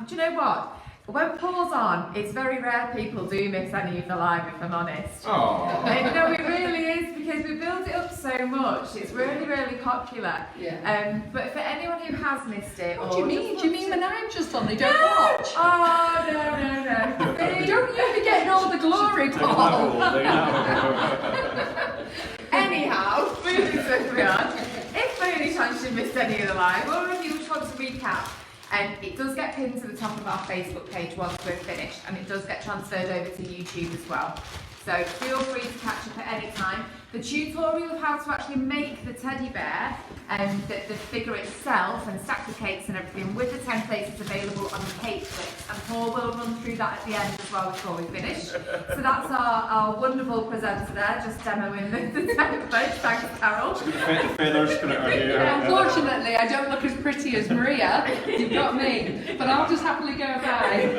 do you know what? When Paul's on, it's very rare people do miss any of the live, if I'm honest. Oh. No, it really is, because we build it up so much. It's really, really popular. Yeah. But for anyone who has missed it, What do you mean? Do you mean when I'm just on, they don't No! watch? Oh, no. Don't you be getting all the glory, Paul? Anyhow, moving swiftly on. If by any chance you missed any of the live, or if you just want to recap, it does get pinned to the top of our Facebook page once we're finished, and it does get transferred over to YouTube as well. So feel free to catch up at any time. The tutorial of how to actually make the teddy bear and the figure itself and stack the cakes and everything with the templates is available on CakeFlix, and Paul will run through that at the end as well before we finish. So that's our wonderful presenter there, just demoing the templates. Thanks, Carol. The feathers kind of here. Unfortunately, I don't look as pretty as Maria. You've got me, but I'll just happily go by.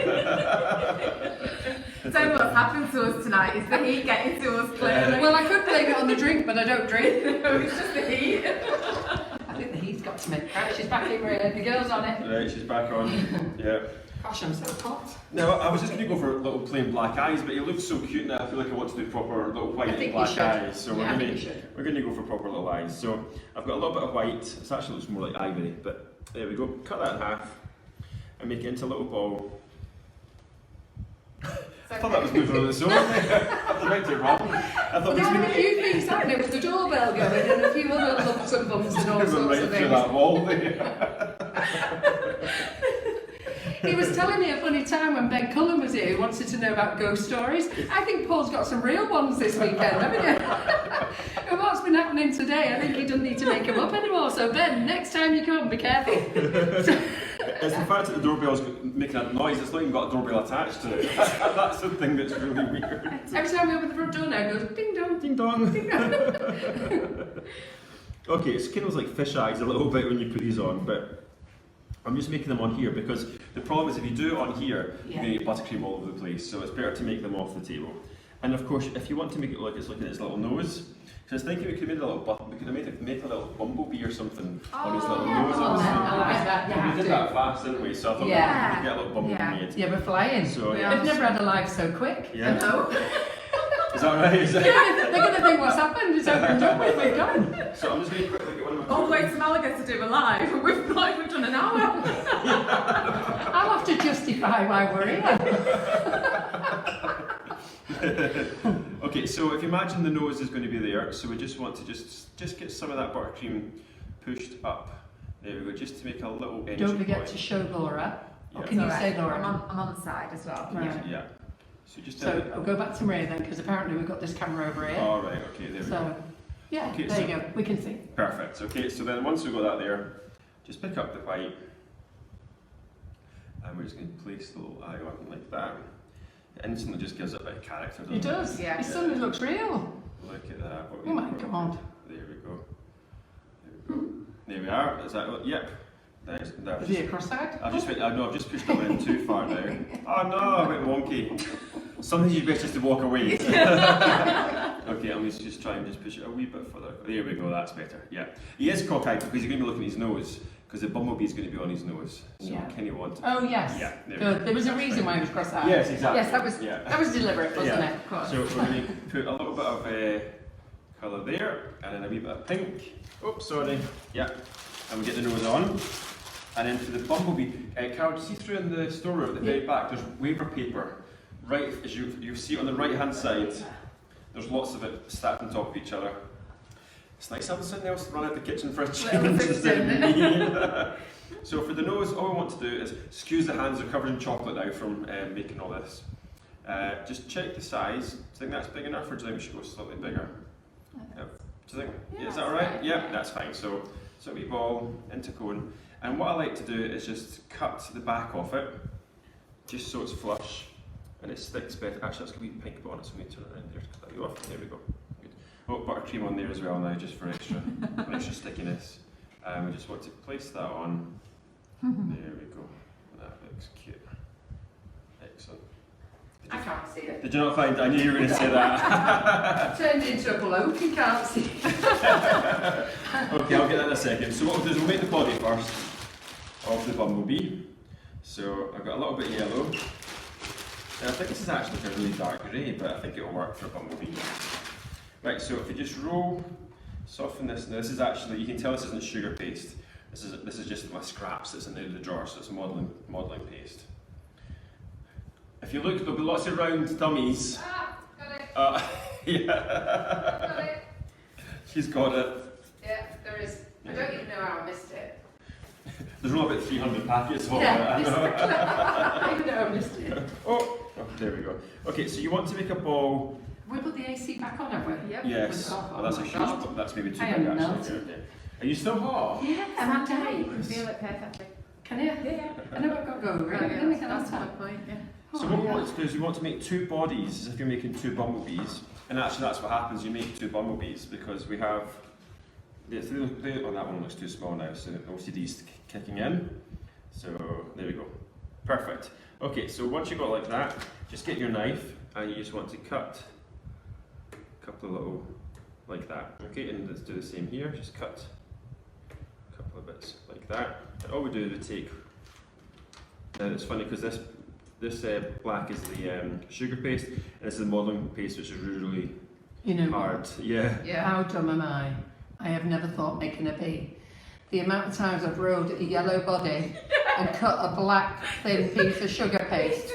So what's happened to us tonight is the heat getting to us clearly. Well, I could blame it on the drink, but I don't drink. No, it's just the heat. I think the heat's got to me. Right, she's back in, Maria. The girl's on it. Right, she's back on. Yeah. Gosh, I'm so hot. Now, I was just going to go for little plain black eyes, but he looks so cute now. I feel like I want to do proper little white and black eyes. So yeah, we're going to go for proper little eyes. So I've got a little bit of white. It actually looks more like ivory, but there we go. Cut that in half and make it into a little ball. I thought that was moving on its own. I directed it wrong. I thought There were a few things happening with the doorbell going and a few other lumps and bumps and all sorts right of through things. that wall there. He was telling me a funny time when Ben Cullen was here, who wanted to know about ghost stories. I think Paul's got some real ones this weekend, haven't you? And what's been happening today, I think he doesn't need to make them up anymore. So Ben, next time you come, be careful. It's the fact that the doorbell's making a noise, it's not even got a doorbell attached to it. That's the thing that's really weird. Every time we open the front door now, it goes ding dong. Ding dong. Ding dong. Okay, it's kind of like fish eyes a little bit when you put these on, but I'm just making them on here because the problem is if you do it on here, you're going to get buttercream all over the place, so it's better to make them off the table. And of course, if you want to make it look like it's looking at his little nose, so I was thinking we could have made a little we could have made a little bumblebee or something on his little nose. I like that. We did that fast, didn't we? So I thought we could get a little bumblebee made. Yeah, we're flying. So, They've never had a live so quick. Yeah. No. Is that right? Is that... They're going to think what's happened. It's over and done with. We're done. So I'm just going to quickly get one of my... All the way to Malaga to do a live, and we've not even done an hour. I'll have to justify why we're here. Okay, so if you imagine the nose is going to be there, so we just want to just get some of that buttercream pushed up. There we go, just to make a little entry Don't forget point. to show Laura. Yeah. Or can you say Laura? I'm on the side as well. Right. Yeah. So just So I'll go back to Maria then, because apparently we've got this camera over here. all right, okay, there we go. So, yeah, Okay, there so- you go. We can see. Perfect. Okay, so then once we've got that there, just pick up the white, and we're just going to place the little eye on like that. It instantly just gives it a bit of character, doesn't It does. Yeah. It suddenly looks real. Look at that. Oh my God. There we go. There we go. There we are. Is that? Yep. There's. Is he a cross-eyed? I've just I've pushed it in too far now. Oh no, I went wonky. Sometimes you best just to walk away. Okay, I'm just try and just push it a wee bit further. There we go, that's better. Yeah. He is cockeyed because you're going to be looking at his nose, because the bumblebee is going to be on his nose. So Yeah. can you want? Oh yes. Yeah, there we Good. go. There was a reason why he was cross-eyed. Yes, exactly. Yes, that was deliberate, wasn't Yeah. it? Of course. So we're going to put a little bit of colour there, and then a wee bit of pink. Oops, sorry. Yeah. And we get the nose on. And then for the bumblebee, Carol, see through in the storeroom at the very back, there's waiver paper. Right, as you see on the right hand side, there's lots of it stacked on top of each other. It's nice having something else to run out the kitchen for a change instead of me. So for the nose, all we want to do is, excuse the hands, they're covered in chocolate now from making all this. Just check the size. Do you think that's big enough, or do you think we should go slightly bigger? Do you think? Yeah, is that alright? Fine. Yeah, that's fine. So a wee ball into cone. And what I like to do is just cut the back off it, just so it's flush. And it sticks better. Actually, that's going to be pink on it, so we need to turn it around there to cut that off. There we go. Good. Oh, buttercream on there as well now, just for extra stickiness. We just want to place that on. There we go. looks cute. Excellent. I can't see it. Did you not find? I knew you were going to say that. Turned into a bloke and can't see it. Okay, I'll get that in a second. So what we'll do is we'll make the body first of the bumblebee. So I've got a little bit of yellow. And I think this is actually like a really dark grey, but I think it'll work for a bumblebee. Right, so if you just roll, soften this. Now this is actually, you can tell this isn't sugar paste. This is just my scraps that's in the drawer, so it's modelling paste. If you look, there'll be lots of round dummies. Ah, got it. Yeah. Got it. She's got it. Yeah, there is. I don't even know how I missed it. There's only about 300 packets of it. Yeah, exactly. I don't even know how I missed it. Oh, there we go. Okay, so you want to make a ball. We put the AC back on, have we? Yep. Yes. Oh, Oh, that's a my huge. God. That's maybe too I big am actually. melted. Yeah. Are you still hot? Yeah, And I'm I can days. feel it perfectly. Can you? Yeah. I know I've got to go over it. Let me get That's on my top. point, yeah. So what we want to do is we want to make two bodies as if you're making two bumblebees. And actually that's what happens, you make two bumblebees because we have, oh that one looks too small now, so OCD's kicking in. So there we go. Perfect. Okay, so once you've got like that, just get your knife and you just want to cut a couple of little, like that. Okay, and let's do the same here, just cut a couple of bits like that. And all we do is we take, now it's funny because this black is the sugar paste, and this is the modelling paste, which is really You know hard. what? Yeah. How dumb am I? I have never thought making a bee. The amount of times I've rolled a yellow body and cut a black thin piece of sugar paste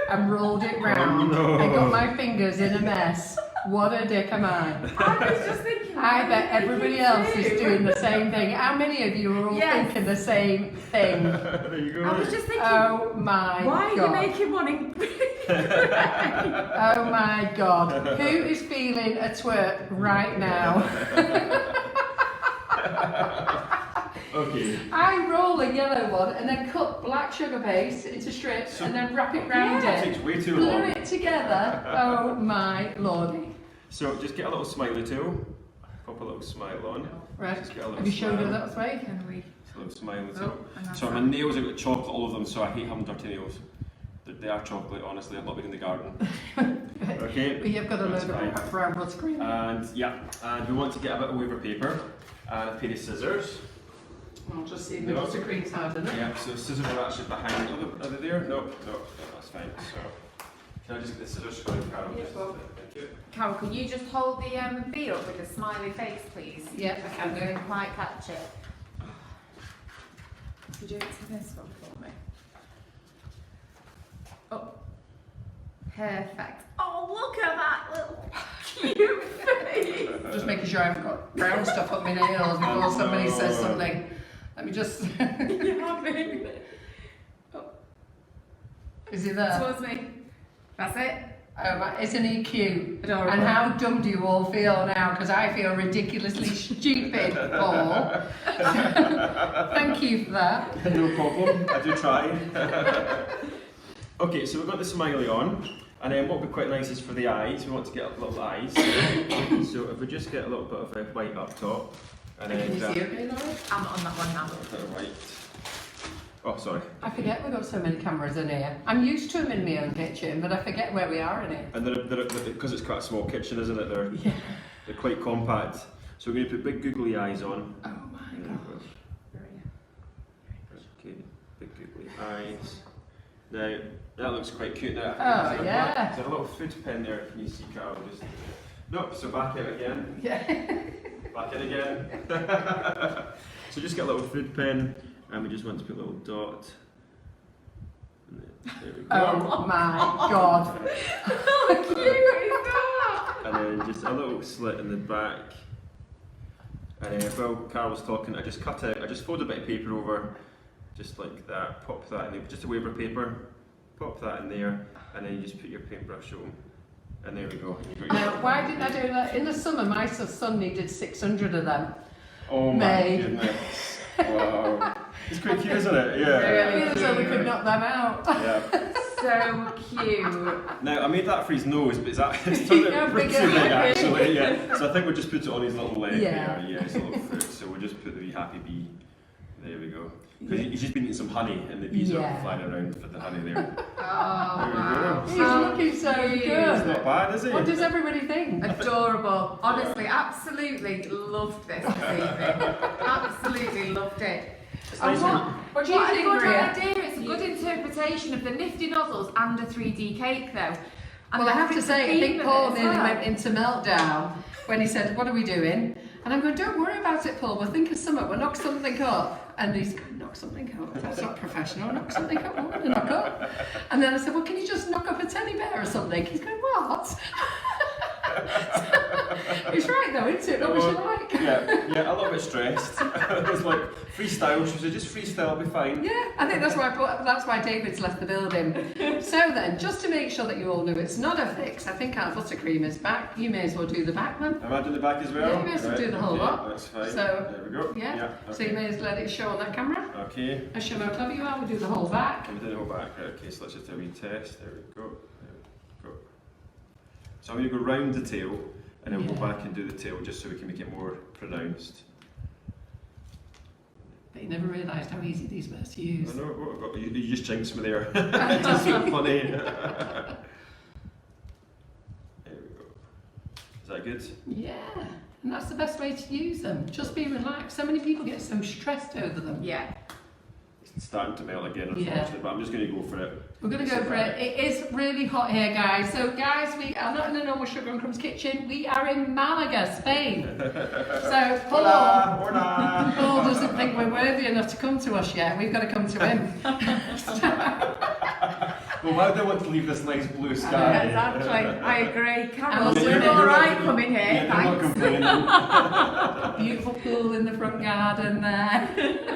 and rolled it round and got my fingers in a mess. What a dick am I? I was just thinking. I bet everybody else is doing the same thing. How many of you are all thinking the same thing? There you go. I was just thinking. Oh my why God. are you making one in? Oh my God. Who is feeling a twerp right now? Okay. I roll a yellow one and then cut black sugar paste into strips and then wrap it round It it. takes way too Glue long. it together. Oh my lordy. So just get a little smiley tool. Pop a little smile on. Right. Just get a little Have you showed her smile. that way? Can we? Just a little smiley Oh, tool. and that's Sorry, my nails have got chocolate all of them, so I hate having dirty nails. They are chocolate, honestly. I've not been in the garden. Okay. But you've got a That's load of brown buttercream. And yeah, and we want to get a bit of waver paper and a pair of scissors. I'll just see if the No. buttercream's hard enough. Yeah, so scissors are actually behind. Are they there? No, that's fine. So, can I just get the scissors for the Carol? Yes, well. Thank you. Carol, can you just hold the bee up with a smiley face, please? Yeah, I can do. Didn't quite catch it. Could you do it to this one for me? Oh, perfect. Oh, look at that little cute face. Just making sure I haven't got brown stuff on my nails before somebody says something. Let me just. You having? Oh. Is he there? Towards me. That's it. Oh, right. Isn't he cute? Adorable. And how dumb do you all feel now? Because I feel ridiculously stupid, Paul. Thank you for that. No problem. I do try. Okay, so we've got the smiley on, and then what would be quite nice is for the eyes. We want to get little eyes. So if we just get a little bit of white up top, and then Can you see okay, Laura? I'm on that one now. a bit of white. Oh, sorry. I forget we've got so many cameras in here. I'm used to them in my own kitchen, but I forget where we are in it. And because it's quite a small kitchen, isn't it? They're quite compact. So we're going to put big googly eyes on. Oh my There God. we go. Okay, big googly eyes. Now that looks quite cute. Now, Oh, yeah. Is there a little food pen there? Can you see, Carol? Just nope. So back out again. Yeah. Back in again. So just get a little food pen, and we just want to put a little dot. And there we go. Oh my God. How cute is that? And then just a little slit in the back. And then while Carol was talking, I just fold a bit of paper over, just like that, pop that in there, just a waver paper, pop that in there, and then you just put your paintbrush on. And there we go. You've got your- Now, why didn't I do that? In the summer, my son needed 600 of them. Oh my May. goodness. Wow. It's quite cute, isn't it? Yeah. Really So we could knock them out. Yeah. So cute. Now I made that for his nose, but it's turned Yeah, out pretty bigger. big actually. Yeah. So I think we'll just put it on his little leg Yeah. there. Yeah, his little foot. So we'll just put the wee happy bee. There we go. Because he's just been eating some honey and the bees are flying around for the honey there. Oh, wow. He's looking so cute. good. It's not bad, is it? What does everybody think? Adorable. Honestly, absolutely loved this evening. Absolutely loved it. And what do you think, What a good Maria? idea. It's a good interpretation of the Nifty Nozzles and a 3D cake, though. And Well, I have to the say, I theme think of Paul it as nearly well. went into meltdown when he said, "What are we doing?" And I'm going, "Don't worry about it, Paul. We'll think of something. We'll knock something up." And he's going, "Knock something up? That's not professional. Knock something up. What want to knock up?" And then I said, "Well, can you just knock up a teddy bear or something?" He's going, "What?" He's right though, isn't it? Not what you like. Yeah, a little bit stressed. It was like freestyle. She said, "Just freestyle, I'll be fine." Yeah, I think that's why David's left the building. So then, just to make sure that you all know it's not a fix, I think our buttercream is back. You may as well do the back then. Am I doing the back as well? Yeah, you may as well do the whole lot. That's fine. So, there we go. Yeah. Okay. So you may as well let it show on that camera. Okay. I show how clever you are. We'll do the whole back. I'm doing the whole back. Right, okay, so let's just do a wee test. There we go. There we go. So I'm going to go round the tail and then we'll go back and do the tail just so we can make it more pronounced. But you never realised how easy these were to use. I know, you just jinxed me there. It's just so funny. There we go. Is that good? Yeah, and that's the best way to use them. Just be relaxed. So many people get so stressed over them. Yeah. It's starting to melt again, Yeah. unfortunately, but I'm just going to go for it. We're going to go for it. It is really hot here, guys. So, guys, we are not in the normal Sugar and Crumbs kitchen. We are in Malaga, Spain. So, Paul doesn't think we're worthy enough to come to us yet. We've got to come to him. Well, why do I want to leave this nice blue sky? Exactly. I agree. Carol, And you're also- alright coming here, Yeah, they're not thanks. complaining. Beautiful pool in the front garden there.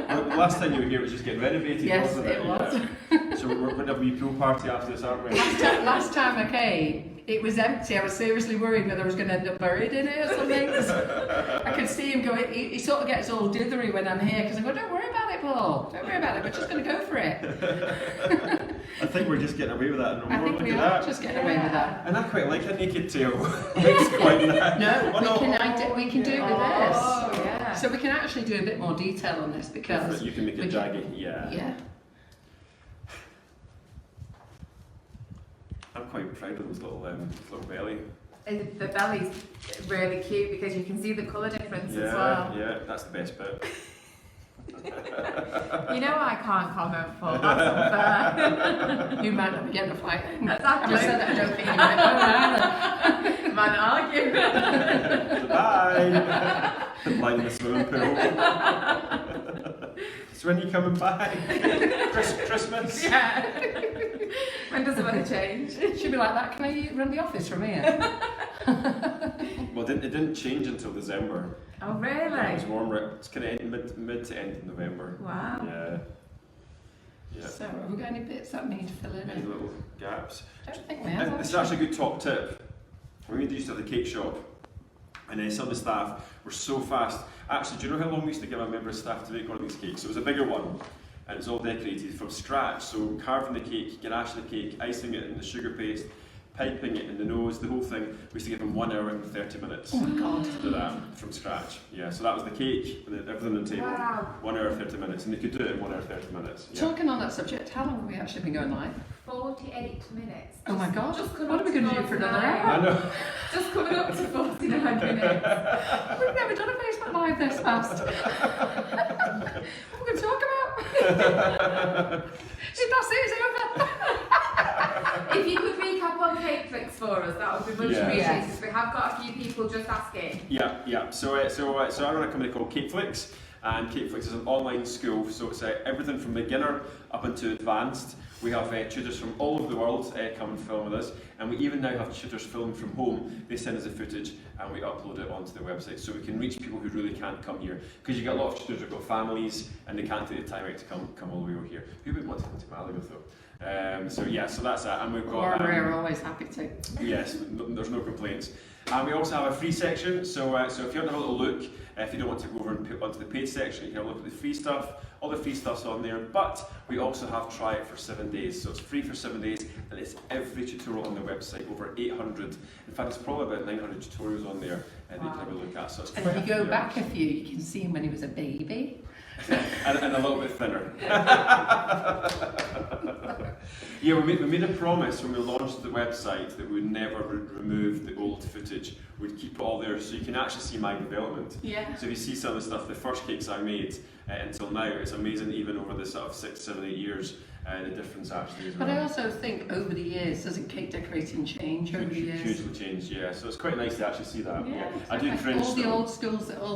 Well, the last time you were here, it was just getting renovated, Yes, wasn't it was. Yeah. So we're going to have a wee pool party after this, aren't we? Last time I came, it was empty. I was seriously worried whether I was going to end up buried in it or something. I could see him going, he sort of gets all dithery when I'm here because I go, "Don't worry about it, Paul. Don't worry about it. We're just going to go for it." I think we're just getting away with that. I think we are just getting away with that. And I quite like a naked tail. It's quite nice. No, Oh, we can do it with this. Oh, yeah. So we can actually do a bit more detail on this because You can make it jaggy, yeah. Yeah. I'm quite proud of this little belly. The belly's really cute because you can see the colour difference as well. Yeah, that's the best bit. You know I can't comment, Paul. That's unfair. You might not be getting a fight. Exactly. I said that I don't think you might know either. Man, argue. Bye! The light in the swimming pool. So when are you coming back? Christmas? Yeah. When does it want to change? She'll be like that. Can I run the office from here? Well, it didn't change until December. Oh, It was really? warmer. It's kind of mid to end of November. Wow. Yeah. Yeah. So have we got any bits that need filling Any in? little gaps. I don't think we have. This is actually a good top tip. When we used to have the cake shop, and some of the staff were so fast. Actually, do you know how long we used to give a member of staff to make one of these cakes? It was a bigger one, and it's all decorated from scratch. So carving the cake, ganashing the cake, icing it in the sugar paste, piping it in the nose, the whole thing. We used to give them 1 hour and 30 minutes Oh my God. to do that from scratch. Yeah, so that was the cake, and everything on the table. Wow. 1 hour 30 minutes, and they could do it in 1 hour 30 minutes. Yeah. Talking on that subject, how long have we actually been going live? 48 minutes. Oh my God. Just What are we going to do for another 49. hour? I know. Just coming up to 49 minutes. We've never done a Facebook Live this fast. What are we going to talk about? That's it, it's over. If you could recap on CakeFlix for us, that would be much Yeah. appreciated. Yes. We have got a few people just asking. Yeah. So I run a company called CakeFlix, and CakeFlix is an online school. So it's everything from beginner up into advanced. We have tutors from all over the world come and film with us, and we even now have tutors filmed from home. They send us the footage, and we upload it onto the website, so we can reach people who really can't come here. Because you get a lot of tutors who've got families, and they can't take the time out to come all the way over here. Who would want to come to Malaga though? So that's that, and we've got. We're always happy to. Yes, there's no complaints. And we also have a free section, so if you want to have a little look, if you don't want to go over and put onto the paid section, you can have a look at the free stuff. All the free stuff's on there, but we also have try it for 7 days. So it's free for 7 days, and it's every tutorial on the website, over 800. In fact, it's probably about 900 tutorials on there that you can have a look at. So it's And if you go yeah. back a few, you can see him when he was a baby. and a little bit thinner. Yeah, we made a promise when we launched the website that we would never remove the old footage. We'd keep it all there so you can actually see my development. Yeah. So if you see some of the stuff, the first cakes I made until now, it's amazing even over the sort of 6, 7, 8 years, the difference actually as well. But I also think over the years, doesn't cake decorating change over the years? Hugely changed, yeah. So it's quite nice to actually see that. Yeah, I do exactly. cringe. All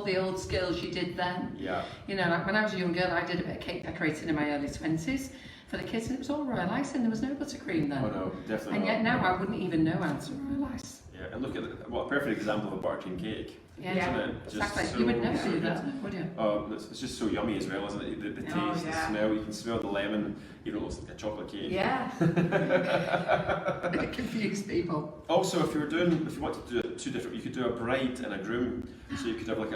the old skills you did then. Yeah. You know, like when I was a young girl, I did a bit of cake decorating in my early 20s for the kids, and it was all royal icing. There was no buttercream then. Oh no, definitely And not. yet now I wouldn't even know how to royal ice. Yeah, and look at what a perfect example of a buttercream cake. Yeah, Isn't it? Just exactly. so, You would never so do good. that, would you? Oh, it's just so yummy as well, isn't it? The taste, Oh, the yeah. smell. You can smell the lemon, even though it looks like a chocolate cake. Yeah. It confused people. Also, if you want to do two different, you could do a bride and a groom. So you could have like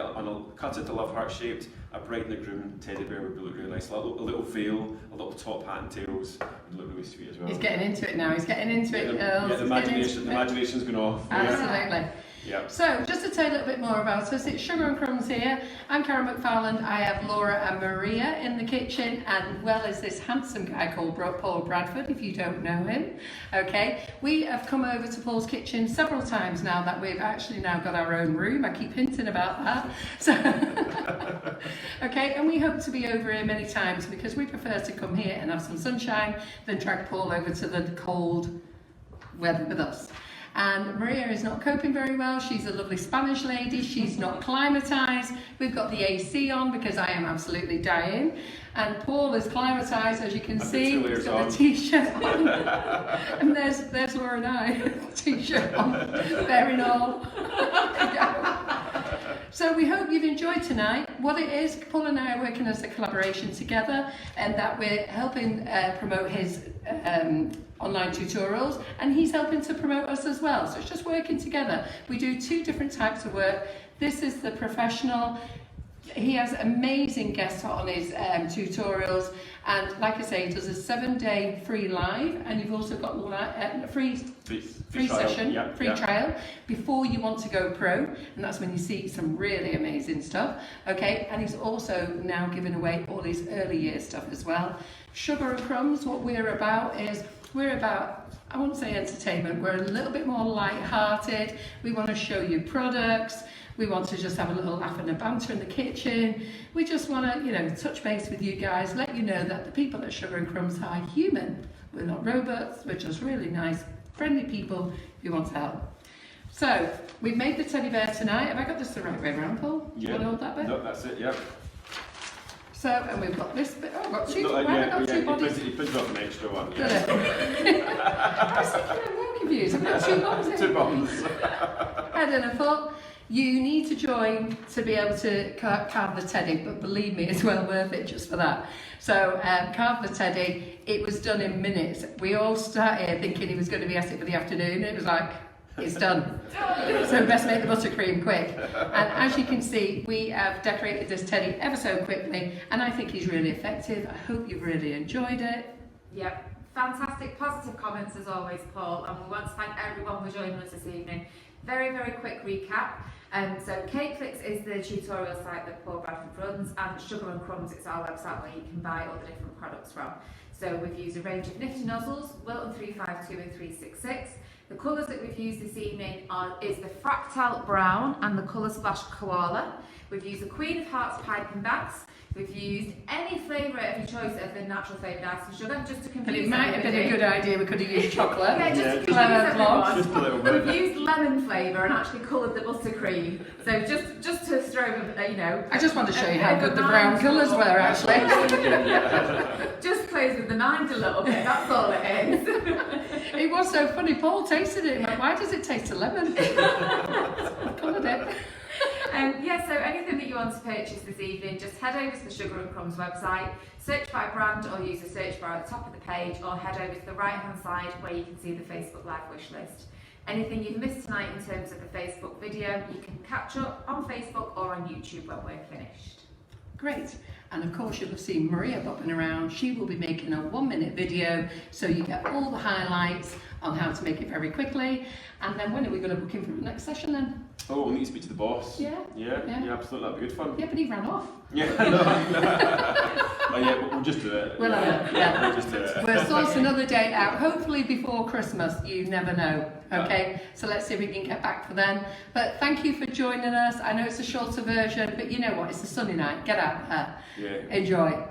cut it to love heart shaped. A bride and a groom teddy bear would look really nice. A little veil, a little top hat and tails would look really sweet as well. He's getting into it now. He's getting into it, girls. Yeah, the imagination's going off. Absolutely. Yeah. So, just to tell you a little bit more about us, it's Sugar and Crumbs here. I'm Karen McFarland. I have Laura and Maria in the kitchen, and well as this handsome guy called Paul Bradford, if you don't know him. Okay, we have come over to Paul's kitchen several times now that we've actually now got our own room. I keep hinting about that. So, okay, and we hope to be over here many times because we prefer to come here and have some sunshine than drag Paul over to the cold weather with us. And Maria is not coping very well. She's a lovely Spanish lady. She's not climatised. We've got the AC on because I am absolutely dying. And Paul is climatised, as you can see. He's got the t-shirt on. And there's Laura and I, t-shirt on, bearing all. So we hope you've enjoyed tonight. What it is, Paul and I are working as a collaboration together, and that we're helping promote his online tutorials, and he's helping to promote us as well. So it's just working together. We do two different types of work. This is the professional. He has amazing guests on his tutorials, and like I say, he does a 7-day free live, and you've also got free session, free trial before you want to go pro, and that's when you see some really amazing stuff. Okay, and he's also now giving away all his early year stuff as well. Sugar and Crumbs, what we're about is I wouldn't say entertainment, we're a little bit more light-hearted. We want to show you products. We want to just have a little laugh and a banter in the kitchen. We just want to, touch base with you guys, let you know that the people at Sugar and Crumbs are human. We're not robots, we're just really nice, friendly people who want to help. So, we've made the teddy bear tonight. Have I got this the right way around, Paul? Yeah. Do you want to hold that bit? No, that's it, yeah. So, and we've got this bit. Oh, I've got two, No, I've got two bodies. You printed off an extra one. Did I was thinking, I'm more confused. I've got two bums in. 2 buttons. Head and a foot. You need to join to be able to carve the teddy, but believe me, it's well worth it just for that. So carve the teddy, it was done in minutes. We all started thinking he was going to be at it for the afternoon. It was like, it's done. So best make the buttercream quick. And as you can see, we have decorated this teddy ever so quickly, and I think he's really effective. I hope you've really enjoyed it. Yep. Fantastic positive comments as always, Paul, and we want to thank everyone for joining us this evening. Very, very quick recap. So CakeFlix is the tutorial site that Paul Bradford runs, and Sugar and Crumbs is our website where you can buy all the different products from. So we've used a range of Nifty Nozzles, Wilton 352 and 366. The colours that we've used this evening is the Fractal Brown and the Colour Splash Koala. We've used the Queen of Hearts piping bags. We've used any flavour of your choice of the natural flavoured ice and sugar, just to confuse But it might have been a good idea, we could have used chocolate. Yeah, just to confuse Clever everyone. Just a little bit. We've used lemon flavour and actually coloured the buttercream. So just to throw, I just want to show you how good the brown colours were actually. Just plays with the mind a little bit, that's all it is. It was so funny, Paul tasted it and went, why does it taste of lemon? Coloured it. Yeah, so anything that you want to purchase this evening, just head over to the Sugar and Crumbs website, search by brand or use the search bar at the top of the page, or head over to the right hand side where you can see the Facebook Live wish list. Anything you've missed tonight in terms of the Facebook video, you can catch up on Facebook or on YouTube when we're finished. Great. And of course you'll have seen Maria bopping around. She will be making a 1-minute video so you get all the highlights on how to make it very quickly. And then when are we going to book in for the next session then? Oh, we'll need to speak to the boss. Yeah. Yeah, Yeah. absolutely. That'd be good fun. Yeah, but he ran off. Yeah, no. Oh, yeah, we'll just do it. We'll We'll just do it. We'll source another date out, hopefully before Christmas, you never know, okay? So let's see if we can get back for then. But thank you for joining us. I know it's a shorter version, but you know what, it's a sunny night, get out there, enjoy.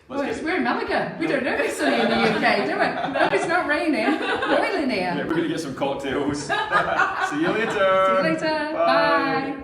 We're in Malaga, we don't know if it's sunny in the UK, do we? No, it's not raining, boiling here. Yeah, we're going to get some cocktails. See you later. See you later, bye.